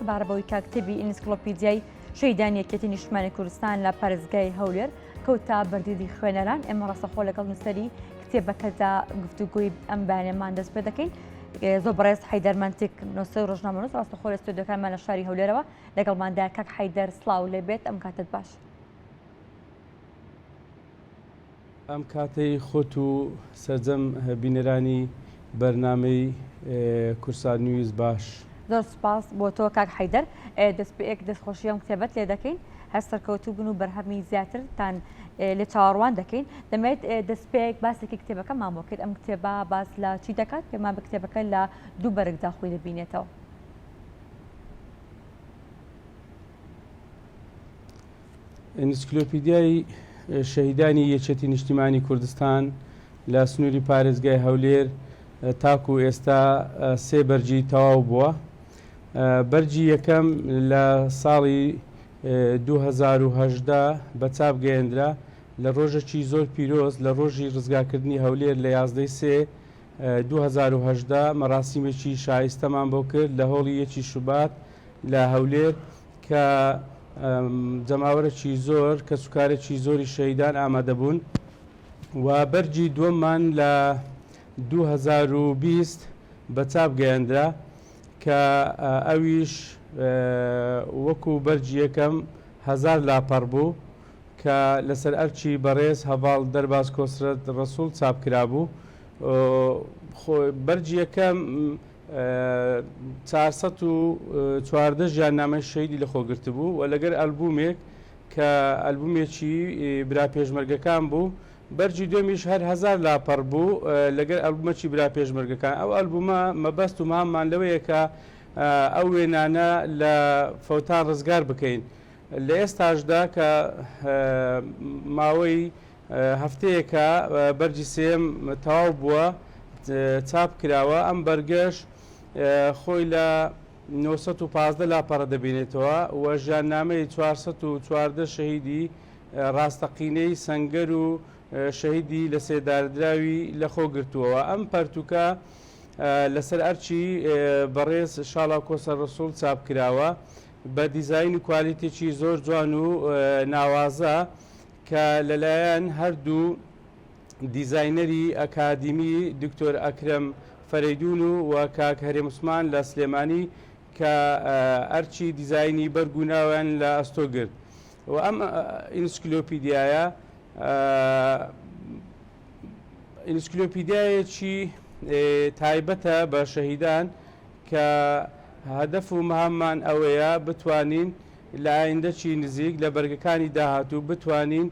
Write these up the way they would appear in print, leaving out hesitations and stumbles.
سبارەبەوەی کە کتێبی ئینسکلۆپیدیای شەیدانی یەکێتی نیشتیمانی کوردستان لە پارێزگای هەولێر کەوتە بەردیدی خوێنەران. ئێمە ڕاستەخۆ لەگەڵ نووسەری کتێبەکەدا گفتوگوی ئەم بەیانەمان دەست پێ دەکەین. زۆر بەڕێز حەیدەر مەنتیق نووسەر و ڕۆژنامەنووس ڕاستەخۆ لە ستودیۆکانمان لە شاری هەولێرەوە لەگەڵماندا. کاک حەیدەر سڵاو لێبێت، ئەم کاتت باش. ئەم کاتەی خۆت و سەرجەم بینەرانی بەرنامەی کورسان نیوز باش. زۆر سپاس بۆ تۆ کاک حەیدەر. دەستپێک دەستخۆشی ئەم کتێبەت لێ دەکەین، هەر سەرکەوتوو بن و بەرهەمی زیاترتان لێ چاوەڕوان دەکەین. دەمەوێت دەستپێک باسێکی کتێبەکەمان بۆ کرد. ئەم کتێبە باس لە چی دەکات؟ پێمان بە کتێبەکە لە دوو بەرگدا خۆی دەبینێتەوە. ئینسکلۆپیدیای شەهیدانی یەکێتی نیشتیمانی کوردستان لە سنووری پارێزگای هەولێر تاکو ئێستا سێ بەرجی تەواو بووە. بەرجی یەکەم لە ساڵی 2018 بە چاپ گەیەندرا لە ڕۆژێکی زۆر پیرۆز لە ڕۆژی ڕزگارکردنی هەولێر لە 11/3/2018 مەراسیمێکی شایستەمان بۆ کرد لە هۆڵی یەکی شوبات لە هەولێر کە جەماوەرێکی زۆر کە سوکارێکی زۆری شەهیدان ئامادەبوون و بەرجی دووەممان لە 2020 بە چاپ گەیەندرا کە ئەویش وەکو بەرجی یەکەم 1000 لاپەڕ بوو کە لەسەر ئەرچی بەڕێز هەڤاڵ دەرباز کۆسرەت ڕەسوول چاپ کرابوو. بەرجی یەکەم 414 ژیاننامەی شەهیدی لە خۆگرت بوو و لەگەر ئەلبومێک کە ئەلبومێکی برا پێشمەرگەکان بوو. بەرجی دومیش هەر 1000 لاپەڕ بوو لەگەر ئەلبومەکی برا پێشمەرگەکان. ئەو ئەلبومە مەبەست و ماممان لەوەیە کە ئەو وێنانە لە فەوتان ڕزگار بکەین. لە ئێستاشدا کە ماوەی هەفتەیەکە بەرجی سێم تەواو بووە چاپ کراوە. ئەم بەرگەش خۆی لە 915 لاپەڕە دەبینێتەوە و ژیاننامەی 414 شەهیدی ڕاستەقینەی سەنگەر و شەهیدی لە سێداردراوی لە خۆ گرتووەوە. ئەم پەرتوکە لەسەر ئەرچی بەڕێز شاڵا کۆسە ڕەسوول چاپ کراوە بە دیزاین و کوالیتێکی زۆر جوان و ناوازە کە لەلایەن هەردوو دیزاینەری ئەکادیمی دکتۆر ئەکرەم فەرەیدون و کاک هەرێم عوسمان لە سلێمانی کە ئەرچی دیزاینی بەرگوناویان لە ئەستۆ گرت. و ئەم ئینسکلۆپیدیایە ئینسکلۆپیدیایەکی تایبەتە بە شەهیدان کە هەدەف و مەهاممان ئەوەیە بتوانین لە ئایندەکی نزیک لە بەرگەکانی داهاتوو بتوانین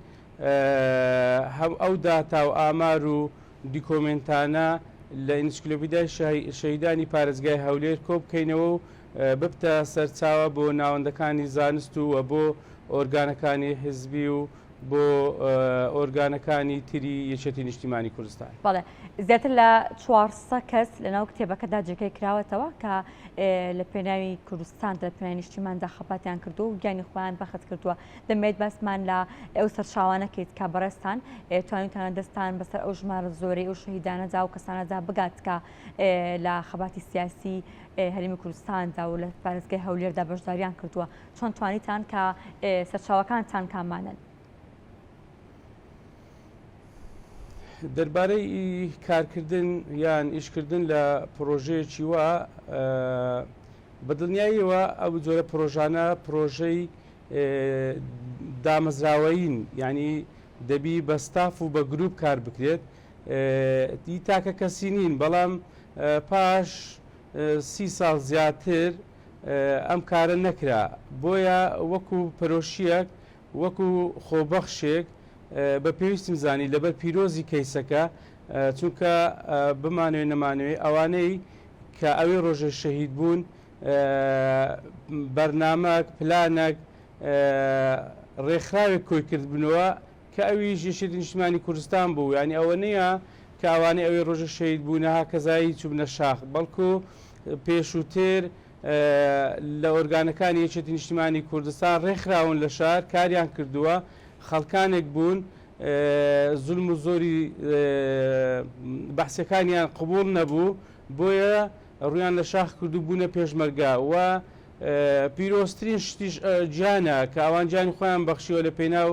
ئەو داتا و ئامار و دیکۆمنتانە لە ئینسکلۆپیدیای شەهیدانی پارێزگای هەولێر کۆ بکەینەوە و ببتە سەرچاوە بۆ ناوەندەکانی زانست و بۆ ئۆرگانەکانی حزبی و بۆ ئۆرگانەکانی تری یەکێتی نیشتیمانی کوردستان. بەڵێ زیاتر لە 400 کەس لەناو کتێبەکەدا جێگەی کراوەتەوە کە لە پێناوی کوردستان لە پێناوی نیشتیماندا خەپاتیان کردو و گیانی خۆیان بەخت کردووە. دەمێت باسمان لە ئەو سەرچاوانەکەیت کە بەڕێستان توانیتان دەستان بەسەر ئەو ژمارە زۆرەی ئەو شەهیدانەدا و کەسانەدا بگات کە لە خەباتی سیاسی هەرێمی کوردستاندا و لە پارێزگای هەولێردا بەشداریان کردووە. چۆن توانیتان کە سەرچاوەکانتان کامانن؟ دەربارەی کارکردن یان ئیشکردن لە پرۆژەیەکی وە بەدڵنیاییەوە ئەو جۆرە پرۆژانە پرۆژەی دامەزراوەین، ینی دەبی بە ستاف و بە گروپ کار بکرێت. دی تاکە کەسی نین، بەڵام پاش 30 ساڵ زیاتر ئەم کارە نەکرا. بۆیە وەکو پەرۆشیەک وەکو خۆبەخشێک بە پێویستیم زانی لەبەر پیرۆزی کەیسەکە، چونکە بمانوێ نەمانوێ ئەوانەی کە ئەوێ ڕۆژە شەهید بوون بەرنامەک پلانێک ڕێکخراوێک کۆی کردبنەوە کە ئەوی یەکێتی نیشتیمانی کوردستان بوو. ینی ئەوە نییە کە ئەوانەی ئەوێ ڕۆژە شەهید بوونەها کەزایی چوبنە شاخ، بەڵکو پێشووتر لە ئۆرگانەکانی یەکێتی نیشتیمانی کوردستان ڕێکخراون لە شار کاریان کردووە، خەڵکانێک بوون زولم و زۆری بەحسەکانیان قبول نەبوو، بۆیە ڕویان لە شاخ کردو بوونە پێشمەرگا و پیرۆستترین شتیش گیانە کە ئەوان گیانی خۆیان بەخشیوە لە پێناو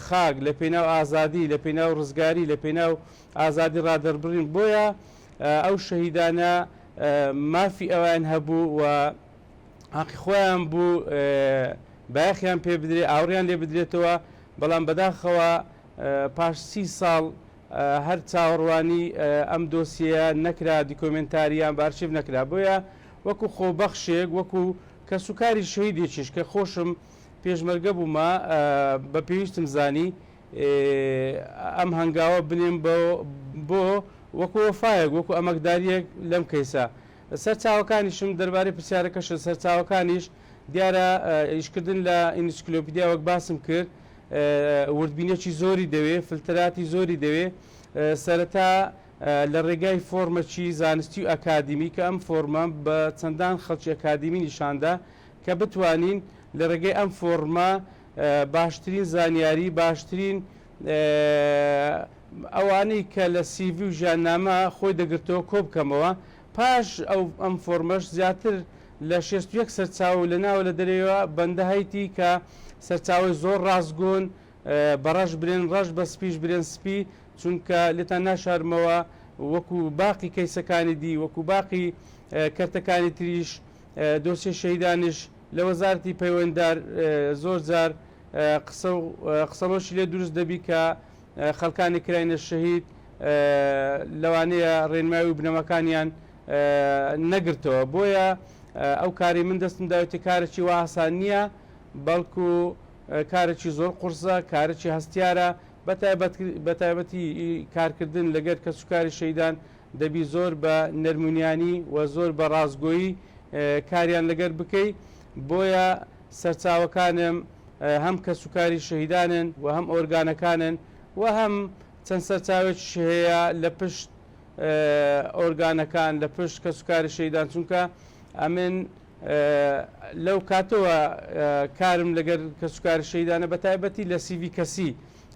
خاک، لە پێناو ئازادی، لە پێناو ڕزگاری، لە پێناو ئازادی ڕادەربڕین. بۆیە ئەو شەهیدانە مافی ئەویان هەبوو و حەقی خۆیان بوو بایەخیان پێ بدرێت، ئاوڕیان لێ بدرێتەوە. بەڵام بەداخەوە پاش 30 ساڵ هەر چاوەڕوانی ئەم دۆسیە نەکرا، دیکۆمنتاریان بارشیف نەکرا. بۆیە وەکو خۆبەخشێک، وەکو کەسوکاری شەهیدێکیش کە خۆشم پێشمەرگە بوومە، بە پێویستم زانی ئەم هەنگاوە بنێم بۆ وەکو وەفایەک، وەکو ئەمەکداریەک لەم کەیسە. سەرچاوەکانیشم دەربارەی پرسیارەکەش سەرچاوەکانیش دیارە ئیشکردن لە ئینسکلۆپیدیا وەک باسم کرد وردبینێکی زۆری دەوێت، فلتراتی زۆری دەوێت. سەرەتا لە ڕێگای فۆرمەکی زانستی و ئەکادیمی کە ئەم فۆرمە بە چەندان خەڵکی ئەکادیمی نیشاندا کە بتوانین لە ڕێگەی ئەم فۆرمە باشترین زانیاری، باشترین ئەوانەی کە لە سیڤی و ژیاننامە خۆی دەگرتەوە کۆ بکەمەوە. پاش ئەم فۆرمەش زیاتر لە 61 سەرچاو لە ناو لە دەرەوە بەندە هەیتی کە سەرچاوی زۆر ڕازگۆن بەڕەش برێن، ڕەش بە سپیش برێن سپی، چونکە لێتان ناشارمەوە وەکو باقی کەیسەکانی دی، وەکو باقی کەرتەکانی تریش دۆسیە شەهیدانش لە وەزارەتی پەیوەنددار زۆر جار قسەڵۆشی لێ دروست دەبی کە خەڵکانی کراینە شەهید لەوانەیە ڕێنماوی و بنەمەکانیان نەگرتەوە. بۆیە ئەو کاری من دەستم داوێتی کارێکی وا ئاسان نییە، بەڵکو کارێکی زۆر قورسە، کارێکی هەستیارە. بەتایبەتی کارکردن لەگەر کەسوکاری شەهیدان دەبی زۆر بە نەرمونیانی و زۆر بە ڕازگۆیی کاریان لەگەر بکەی. بۆیە سەرچاوەکانم هەم کەسوکاری شەهیدانن و هەم ئۆرگانەکانن و هەم چەند سەرچاوێکی هەیە لە پشت ئۆرگانەکان، لە پشت کەسوکاری شەهیدان، چونکە ئەمن لەو کاتەوە کارم لەگەر کەسوکاری شەهیدانە بەتایبەتی لە سیڤی کەسی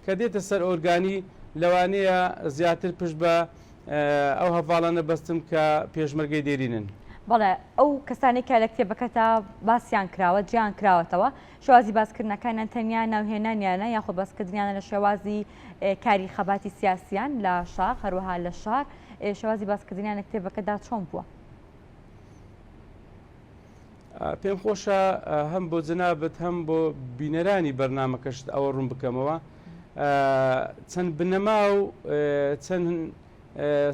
کە دێتە سەر ئۆرگانی، لەوانەیە زیاتر پشت بە ئەو هەڤاڵانە بەستم کە پێشمەرگەی دێرینن. بەڵێ ئەو کەسانی کە لە کتێبەکەتا باسییان کراوە، جیان کراوەتەوە، شێوازی باسکردنەکانیان تەنیا ناوهێنانیانە یاخۆ باسکردنیانە لە شێوازی کاری خەباتی سیاسیان لە شار، هەروەها لە شار، شێوازی باسکردنیان لە کتێبەکەدا چۆن بووە؟ پێم خۆشە هەم بۆ جەنابەت هەم بۆ بینەرانی بەرنامەکەشت ئەوە ڕوون بکەمەوە. چەند بنەما و چەند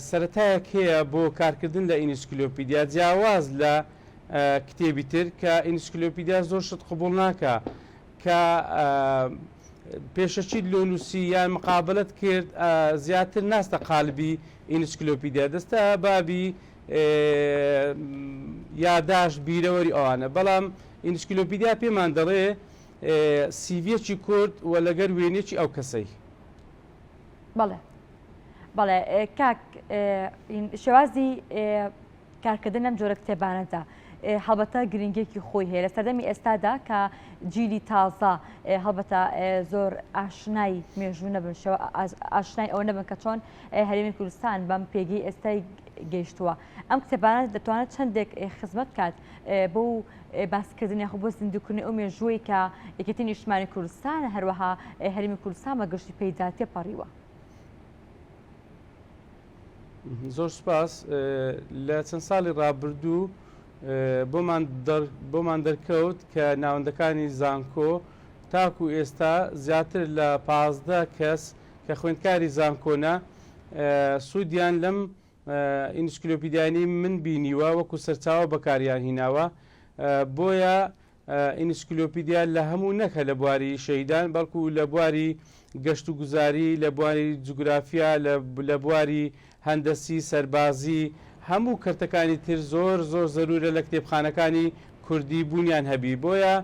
سەرەتایەک هەیە بۆ کارکردن لە ئینسکلۆپیدیا جیاواز لە کتێبی تر کە ئینسکلۆپیدیا زۆر شت قبوڵ ناکە کە پێشەچیت لۆ نووسی یان مقابلت کرد زیاتر ناستە قالبی ئینسکلۆپیدیا، دەستە بابی یاداش بیرەوەری ئەوانە. بەڵام ئینسکلۆپیدیا پێمان دەڵێ سیڤیەکی کورد و لەگەر وێنێکی ئەو کەسەی. بەڵێ بەڵێ کاک شێوازی کارکردن ئەم جۆرە کتێبانەدا هەڵبەتە گرنگێکی خۆی هەیە لە سەردەمی ئێستادا کە جیلی تازە هەڵبەتە زۆر ئاشنای مێژوو نەبن، ئاشنای ئەوە نەبن کە چۆن هەرێمی کوردستان بەم پێگەی ئێستای گەیشتووە. ئەم کتێبانە دەتوانێت چەندێک خزمەت کات بۆ باسکردن یاخۆ بۆ زیندووکردنی ئەو مێژووی کە یەکێتی نیشتمانی کوردستان هەروەها هەرێمی کوردستان بە گشتی پەیداتی پەڕیوە. زۆر سپاس. لە چەند ساڵی ڕابردوو بۆمان دەرکەوت کە ناوەندەکانی زانکۆ تاکو ئێستا زیاتر لە 15 کەس کە خوێندکاری زانکۆنە سوودیان لەم ئینسکلۆپیدیانی من بینیوە وەکو سەرچاوە بەکاریان هیناوە. بۆیە ئینسکلۆپیدیا لە هەموو نەکە لە بواری شەهیدان، بەڵکو لە بواری گەشت و گوزاری، لە بواری جوگرافیا، لە بواری هەندەسی، سەربازی، هەموو کەرتەکانی تر زۆر زۆر زەرورە لە کتێبخانەکانی کوردی بوونیان هەبی. بۆیە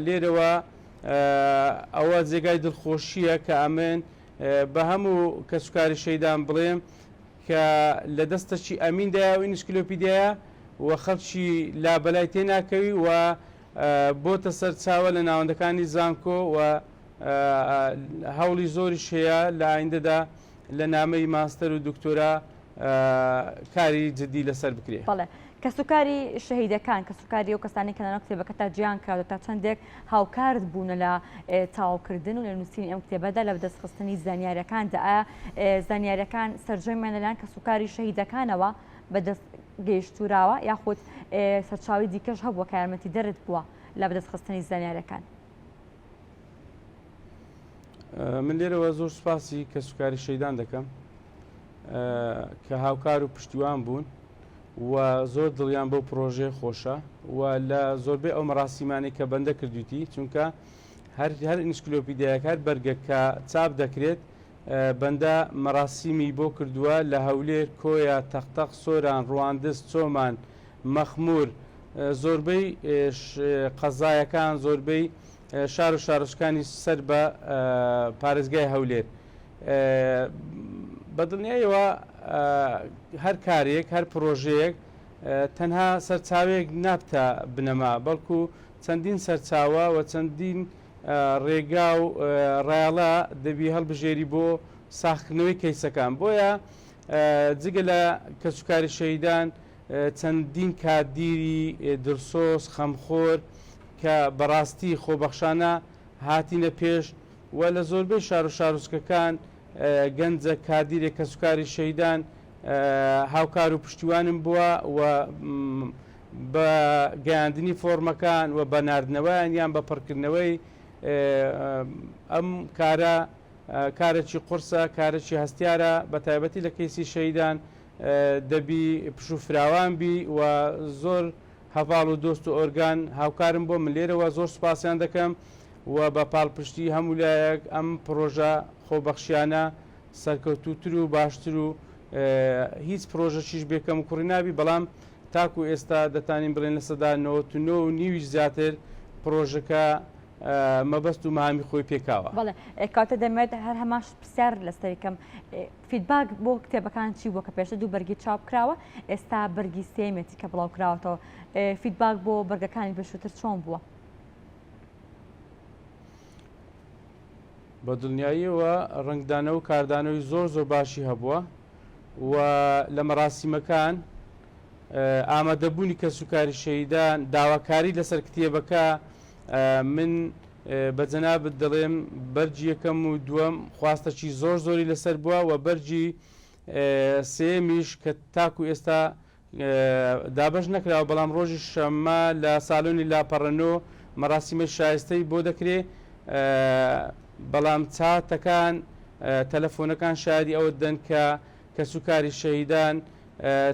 لێرەوە ئەوە جێگای دڵخۆشیە کە ئەمن بە هەموو کەسوکاری شەهیدان بڵێم کە لە دەستەکی ئەمیندایە و ئینسکلۆپیدیایە و خەڵکی لابەلای تێناکەوی و بۆتە سەر چاوە لە ناوەندەکانی زانکۆ و هەوڵی زۆریش هەیە لە ئایندەدا لە نامەی ماستەر و دکتۆرا کاری جدی لەسەر بکرێت. بەڵێ کە سوکاری شەهیدەکان کە سوکاری ئەو کەسانی کە لەناو کتێبەکەتا گیان کراوە تا چەندێک هاوکارت بوونە لە تاواوکردن و لە نووسین ئەم کتێبەدا لە بەدەستخستنی زانیاریەکاندا ئایا زانیاریەکان سەررجەمیان لەلایەن کە سوکاری شەهیدەکانەوە بەدەست گەیشتوراوە یاخود سەرچاوی دیکەش هەبووە کە یارمەتی دەرت بووە لە بەدەستخستنی زانیاریەکان؟ من لێرەوە زۆر سوپاسی کە سوکاری شەیدان دەکەم کە هاوکار و پشتیوان بوون و زۆر دڵیان بەو پرۆژێ خۆشە و لە زۆربەی ئەو مەراسیمانی کە بەندە کردویتی چونکە هەر ئینسکلۆپیدیایەک هەر بەرگە کە چاپ دەکرێت بەندە مەراسیمی بۆ کردووە لە هەولێر کۆیە تەختەق سۆران ڕواندز چۆمان مەخمور زۆربەی قەزایەکان زۆربەی شار و شارۆچکانی سەر بە پارێزگای هەولێر بەدڵنیایەوە هەر کارێک هەر پرۆژەیەک تەنها سەرچاوێک نابتە بنەما بەڵکو چەندین سەرچاوە و چەندین ڕێگا و ڕایاڵە دەبی هەڵبژێری بۆ ساختکردنەوەی کەیسەکان بۆیە جگە لە کەسوکاری شەهیدان چەندین کادیری دڵسۆز خەمخۆر کە بەڕاستی خۆبەخشانە هاتینە پێش و لە زۆربەی شار و شارۆچکەکان گەنجە کادیرێک کەسوکاری شەهیدان هاوکار و پشتیوانم بووە و بە گەیاندنی فۆرمەکان و بە ناردنەوەیان یان بە پڕکردنەوەی ئەم کارێکی قورسە کارێکی هەستیارە بە تایبەتی لە کەیسی شەهیدان دەبی پشوفراوان بی و زۆر هەڤاڵ و دۆست و ئۆرگان هاوکارم بۆ من لێرەوە زۆر سوپاسیان دەکەم و بە پاڵپشتی هەموو لایەک ئەم پرۆژە خۆبەخشیانە سەرکەوتووتر و باشتر و هیچ پرۆژەشیش بێکەم و کوڕی نابی بەڵام تاکو ئێستا دەتانین بڵێن لە سەدا 99.9 زیاتر پرۆژەکە مەبەست و مامی خۆی پێکاوە. بەڵێ کاتە دەمێت هەر هەماش پرسیار لەسەریکەم فیدباک بۆ کتێبەکان چی بووە کە پێشتر دوو بەرگی چاپ کراوە ئێستا بەرگی سێمێتی کە بڵاو کراوەتەوە فیدباک بۆ بەرگەکانی پێشووتر چۆن بووە؟ بە دڵنیاییەوە ڕنگدانە و کاردانەوەی زۆر باشی هەبووە و لە مەراسیمەکان ئامادەبوونی کە سوکاری شەهیدان داواکاری لەسەر کتێبەکە من بە جەنابت دەڵێم بەرجی یەکەم و دووەم خواستەکی زۆری لەسەر بووە و بەرجی سێمیش کە تاکو ئێستا دابش نەکراوە بەڵام ڕۆژی شەممە لە ساڵۆنی لاپەڕەنۆ مەراسیمە شایستەی بۆ دەکرێت بەڵام چاتەکان تەلەفۆنەکان شادی ئەوە دەن کە سوکاری شەهیدان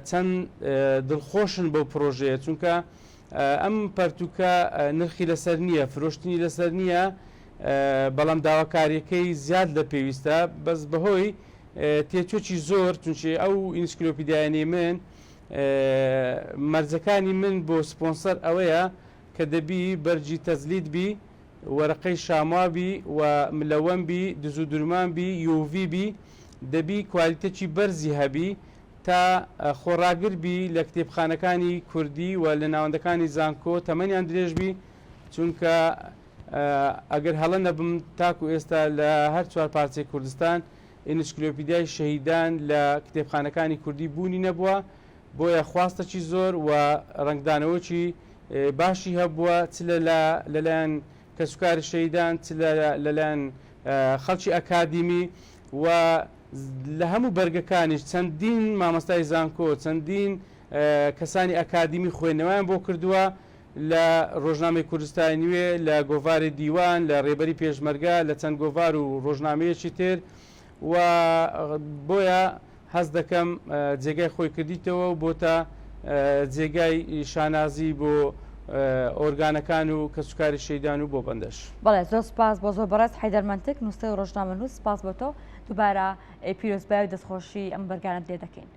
چەند دڵخۆشن بەو پرۆژەیە چونکە ئەم پەرتوکە نرخی لەسەر نییە فرۆشتنی لەسەر نییە بەڵام داواکاریەکەی زیاد لە پێویستە بەس بەهۆی تێچۆکی زۆر چونچێ ئەو ئینسکلۆپیدیانەی من مەرجەکانی من بۆ سپۆنسەر ئەوەیە کە دەبی بەرجی تەزلیت بی وەرەقەی شاموابی و ملەوەمبی دزو درمانبی یۆڤیبی دەبی کوالیتێکی بەرزی هەبی تا خۆڕاگربی لە کتێبخانەکانی کوردی و لە ناوەندەکانی زانکۆ تەمەنیان درێژبی چونکە ئەگەر هەڵە نەبم تاکو ئێستا لە هەر چوار پارچەی کوردستان ئینسکلۆپیدیای شەهیدان لە کتێبخانەکانی کوردی بوونی نەبووە بۆیە خواستەکی زۆر و ڕنگدانەوەکی باشی هەبووە چ لەلایەن کەسوکاری شەهیدان چ لەلایەن خەڵکی ئەکادیمی و لە هەموو بەرگەکانیش چەندین مامۆستای زانکۆ چەندین کەسانی ئەکادیمی خوێندنەوەیان بۆ کردووە لە ڕۆژنامەی کوردستانی نوێ لە گۆڤاری دیوان لە ڕێبەری پێشمەرگە لە چەند گۆڤار و ڕۆژنامەیەکی تر و بۆیە هەست دەکەم جێگای خۆی کردیتەوە و بۆتە جێگای شانازی بۆ ئۆرگانەکان و کەسوکاری شەهیدان و بۆ بەندەش. بەڵێ زۆر سپاس بۆ زۆر بەڕێز حەیدەر مەنتیق نووسەر ڕۆژنامەنووس سپاس بۆ تۆ دووبارە پیرۆزبای و دەستخۆشی ئەم بەرگانت لێ دەکەین.